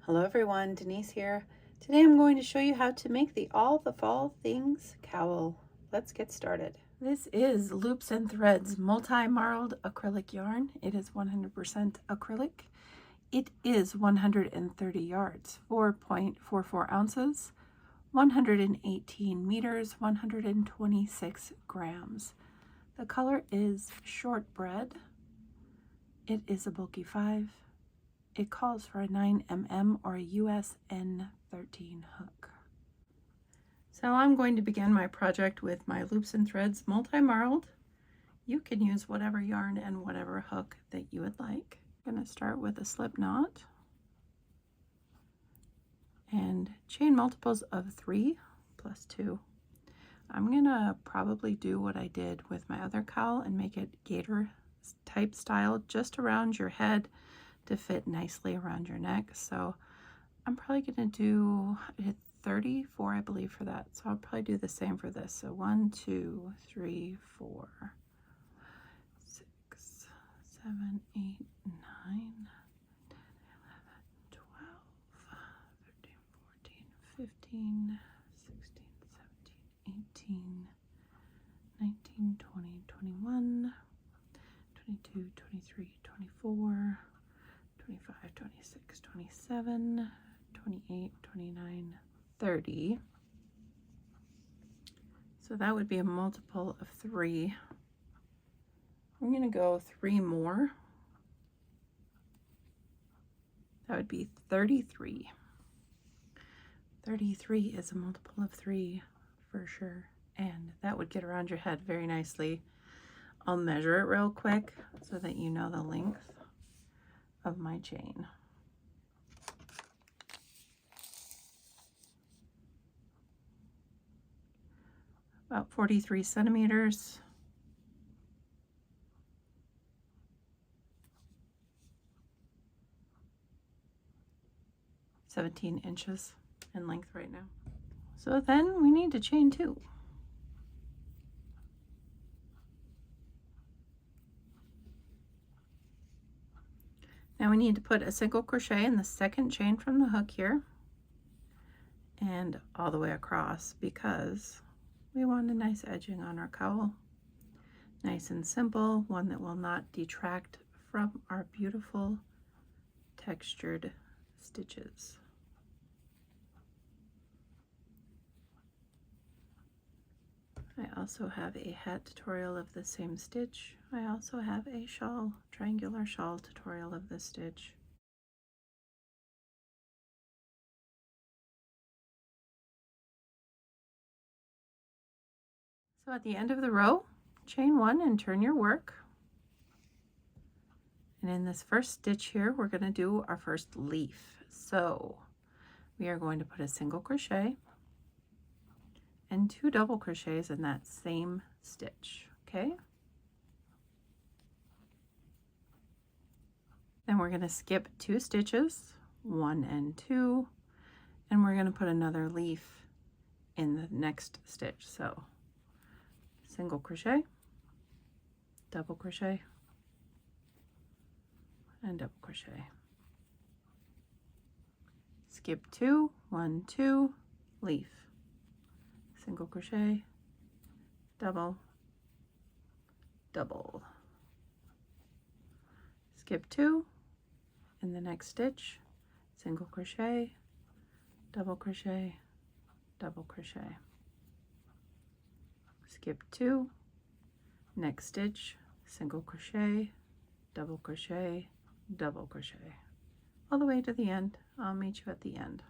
Hello everyone, Denise here. Today I'm going to show you how to make the All the Fall Things cowl. Let's get started. This is Loops and Threads Multi Marled acrylic yarn. It is 100% acrylic. It is 130 yards, 4.44 ounces, 118 meters, 126 grams. The color is shortbread. It is a bulky 5. It calls for a 9mm or a US N13 hook. So I'm going to begin my project with my Loops and Threads Multi Marled. You can use whatever yarn and whatever hook that you would like. I'm going to start with a slip knot and chain multiples of 3 plus 2. I'm going to probably do what I did with my other cowl and make it gator type style just around your head to fit nicely around your neck. So I'm probably going to do 34, I believe, for that. So I'll probably do the same for this. So 1, 2, 3, 4, 6, 7, 8, 9, 10, 11, 12, 13, 14, 15, 16, 17, 18, 19, 20, 21, 22, 23, 24, 25, 26, 27, 28, 29, 30. So that would be a multiple of 3. I'm going to go 3 more. That would be 33. 33 is a multiple of 3 for sure. And that would get around your head very nicely. I'll measure it real quick so that you know the length of my chain. About 43 centimeters. (17 inches) in length right now. So then we need to chain 2. Now we need to put a single crochet in the second chain from the hook here and all the way across because we want a nice edging on our cowl. Nice and simple, one that will not detract from our beautiful textured stitches. I also have a hat tutorial of the same stitch. I also have a shawl, triangular shawl tutorial of this stitch. So at the end of the row, chain 1 and turn your work. And in this first stitch here, we're going to do our first leaf. So we are going to put a single crochet and 2 double crochets in that same stitch, okay? Then we're going to skip 2 stitches, 1 and 2, and we're going to put another leaf in the next stitch. So single crochet, double crochet, and double crochet. Skip 2, 1, 2, leaf, single crochet, double, double. Skip 2 in the next stitch, single crochet, double crochet, double crochet. Skip 2, next stitch, single crochet, double crochet, double crochet, all the way to the end. I'll meet you at the end.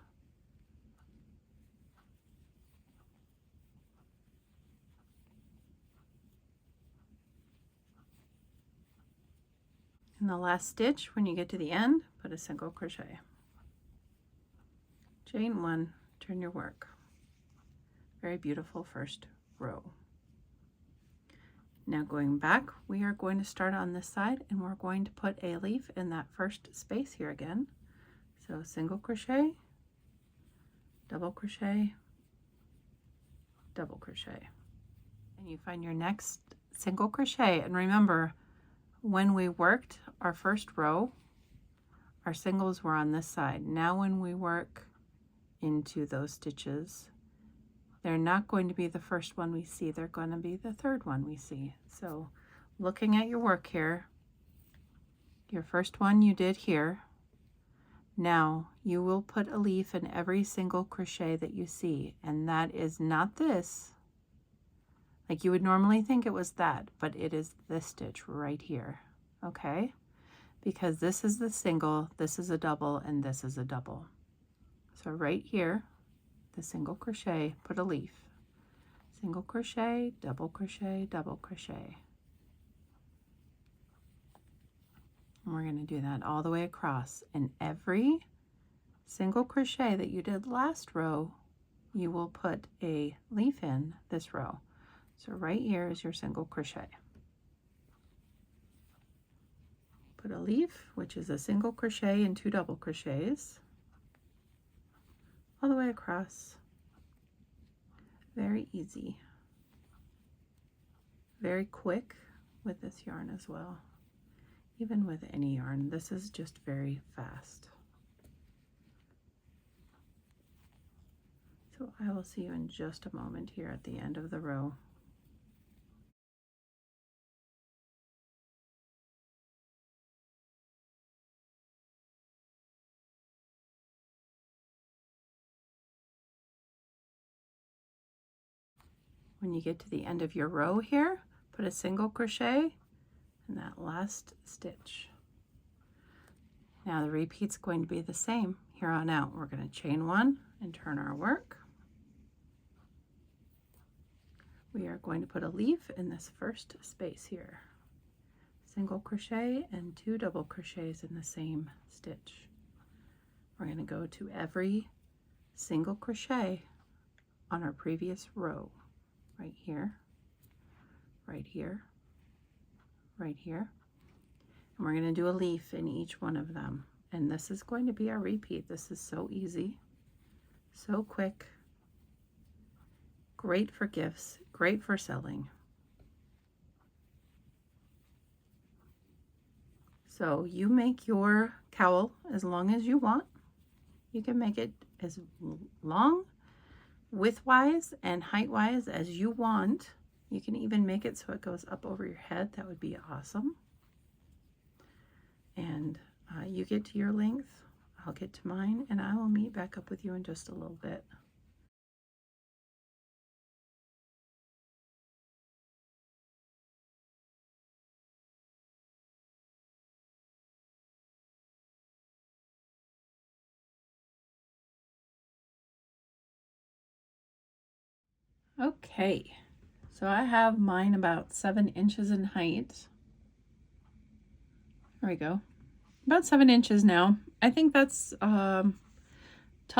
In the last stitch, when you get to the end, put a single crochet. Chain 1, turn your work. Very beautiful first row. Now going back, we are going to start on this side and we're going to put a leaf in that first space here again. So single crochet, double crochet, double crochet. And you find your next single crochet. And remember, when we worked our first row, Our singles were on this side. Now when we work into those stitches, they're not going to be the first one we see, they're going to be the third one we see. So looking at your work here, your first one you did here. Now you will put a leaf in every single crochet that you see, and that is not this, like you would normally think it was that, but it is this stitch right here, okay? Because this is the single, this is a double, and this is a double. So right here, the single crochet, put a leaf. Single crochet, double crochet, double crochet. And we're going to do that all the way across. And every single crochet that you did last row, you will put a leaf in this row. So right here is your single crochet. Put a leaf, which is a single crochet and 2 double crochets, all the way across. Very easy. Very quick with this yarn as well. Even with any yarn, this is just very fast. So I will see you in just a moment here at the end of the row. When you get to the end of your row here, put a single crochet in that last stitch. Now the repeat's going to be the same here on out. We're going to chain 1 and turn our work. We are going to put a leaf in this first space here. Single crochet and 2 double crochets in the same stitch. We're going to go to every single crochet on our previous row. Right here, right here, right here. And we're going to do a leaf in each one of them. And this is going to be our repeat. This is so easy, so quick, great for gifts, great for selling. So you make your cowl as long as you want. You can make it as long width-wise and height-wise as you want. You can even make it so it goes up over your head. That would be awesome. And you get to your length, I'll get to mine, and I will meet back up with you in just a little bit. Okay, so I have mine about 7 inches in height. There we go. About 7 inches now. I think that's tall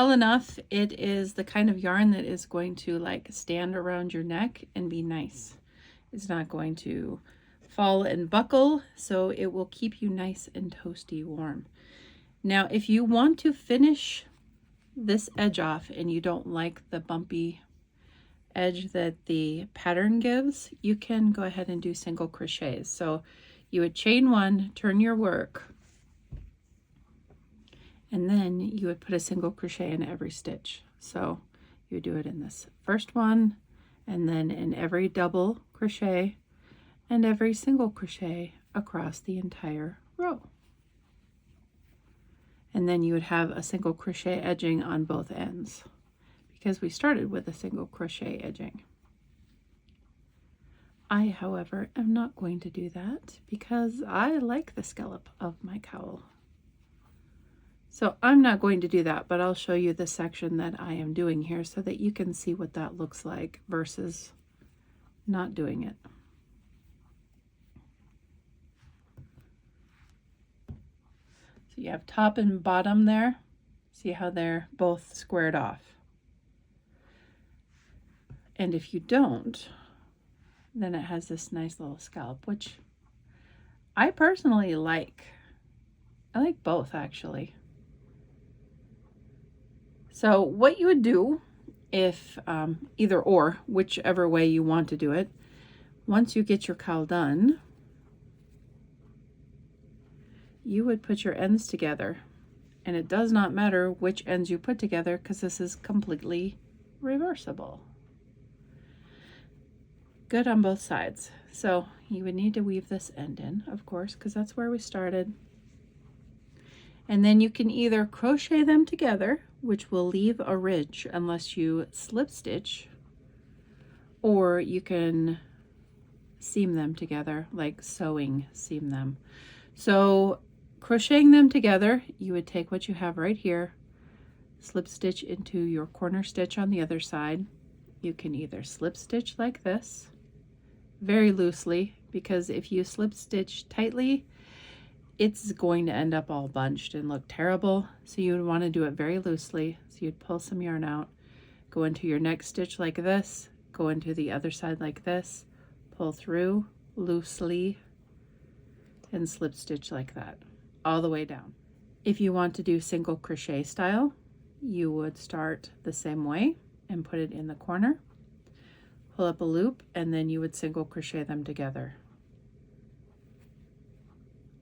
enough. It is the kind of yarn that is going to like stand around your neck and be nice. It's not going to fall and buckle, so it will keep you nice and toasty warm. Now, if you want to finish this edge off and you don't like the bumpy edge that the pattern gives, you can go ahead and do single crochets. So you would chain 1, turn your work, and then you would put a single crochet in every stitch. So you would do it in this first one, and then in every double crochet and every single crochet across the entire row. And then you would have a single crochet edging on both ends, because we started with a single crochet edging. I, however, am not going to do that because I like the scallop of my cowl. So I'm not going to do that, but I'll show you the section that I am doing here so that you can see what that looks like versus not doing it. So you have top and bottom there. See how they're both squared off. And if you don't, then it has this nice little scallop, which I personally like. I like both, actually. So what you would do if either or, whichever way you want to do it, once you get your cowl done, you would put your ends together And it does not matter which ends you put together because this is completely reversible. Good on both sides. So you would need to weave this end in, of course, because that's where we started. And then you can either crochet them together, which will leave a ridge unless you slip stitch, or you can seam them together, like sewing seam them. So crocheting them together, you would take what you have right here, slip stitch into your corner stitch on the other side. You can either slip stitch like this, very loosely, because if you slip stitch tightly, it's going to end up all bunched and look terrible. So you would want to do it very loosely. So you'd pull some yarn out, go into your next stitch like this, go into the other side like this, pull through loosely, and slip stitch like that all the way down. If you want to do single crochet style, you would start the same way and put it in the corner, pull up a loop, and then you would single crochet them together.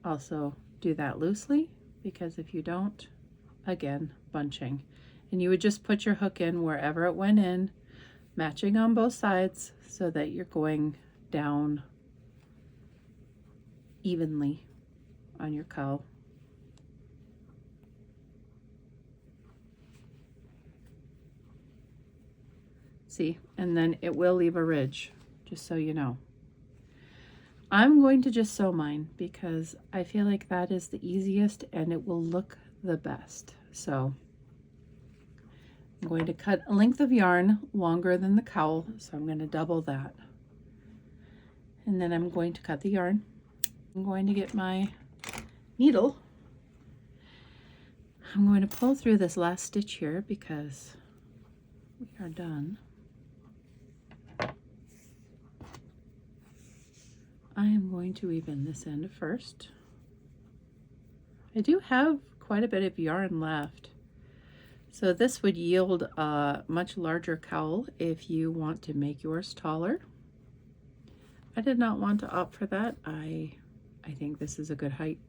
Also do that loosely, because if you don't, again, bunching. And you would just put your hook in wherever it went in, matching on both sides so that you're going down evenly on your cowl. See, and then it will leave a ridge, just so you know. I'm going to just sew mine because I feel like that is the easiest and it will look the best. So I'm going to cut a length of yarn longer than the cowl, so I'm going to double that. And then I'm going to cut the yarn. I'm going to get my needle. I'm going to pull through this last stitch here because we are done. I am going to weave in this end first. I do have quite a bit of yarn left, so this would yield a much larger cowl if you want to make yours taller. I did not want to opt for that. I think this is a good height.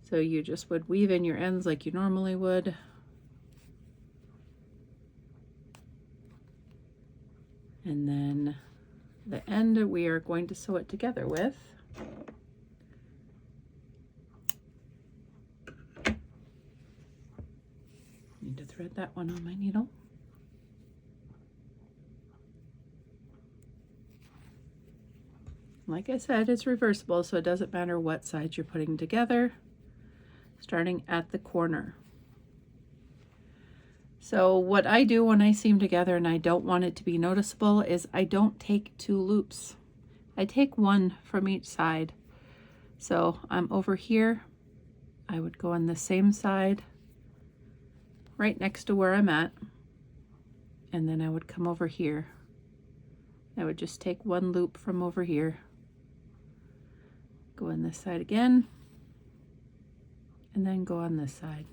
So you just would weave in your ends like you normally would. And then the end we are going to sew it together with. Need to thread that one on my needle. Like I said, it's reversible, so it doesn't matter what sides you're putting together, starting at the corner. So what I do when I seam together and I don't want it to be noticeable is I don't take 2 loops. I take 1 from each side. So I'm over here, I would go on the same side, right next to where I'm at, and then I would come over here. I would just take 1 loop from over here, go on this side again, and then go on this side.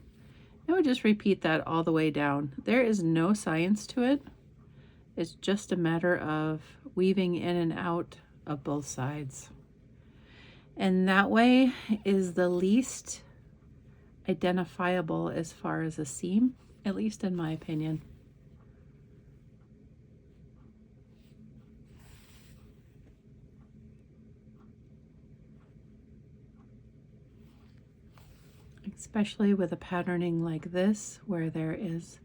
I would just repeat that all the way down. There is no science to it. It's just a matter of weaving in and out of both sides. And that way is the least identifiable as far as a seam, at least in my opinion. Especially with a patterning like this, where there is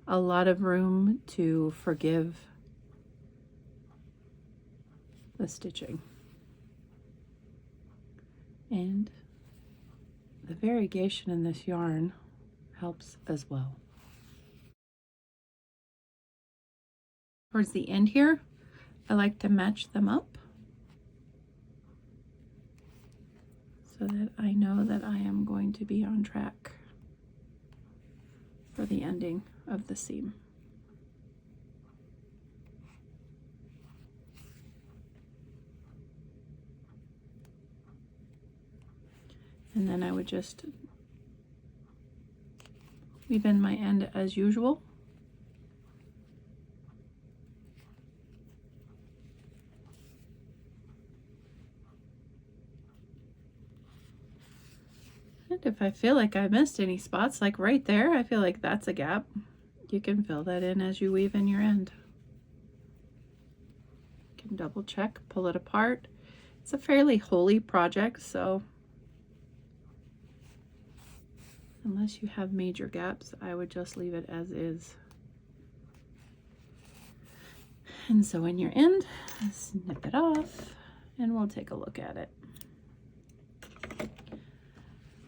a lot of room to forgive the stitching. And the variegation in this yarn helps as well. Towards the end here, I like to match them up so that I know that I am going to be on track for the ending of the seam. And then I would just weave in my end as usual. And if I feel like I missed any spots, like right there, I feel like that's a gap. You can fill that in as you weave in your end. You can double check, pull it apart. It's a fairly holy project, so unless you have major gaps, I would just leave it as is. And so in your end, snip it off and we'll take a look at it.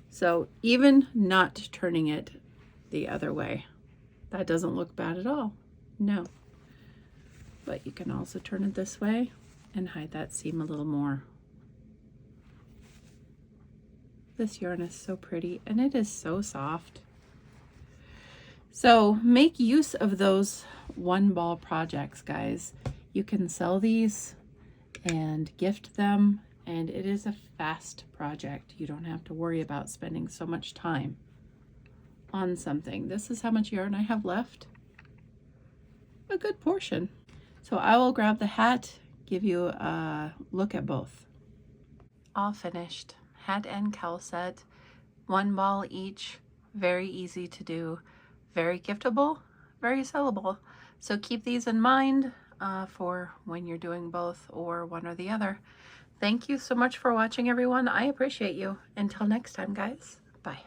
So even not turning it the other way, that doesn't look bad at all. No. But you can also turn it this way and hide that seam a little more. This yarn is so pretty and it is so soft. So make use of those one ball projects, guys. You can sell these and gift them, and it is a fast project. You don't have to worry about spending so much time on something. This is how much yarn I have left. A good portion. So I will grab the hat, give you a look at both. All finished. Hat and cowl set, one ball each, very easy to do, very giftable, very sellable. So keep these in mind for when you're doing both or one or the other. Thank you so much for watching, everyone. I appreciate you. Until next time, guys. Bye.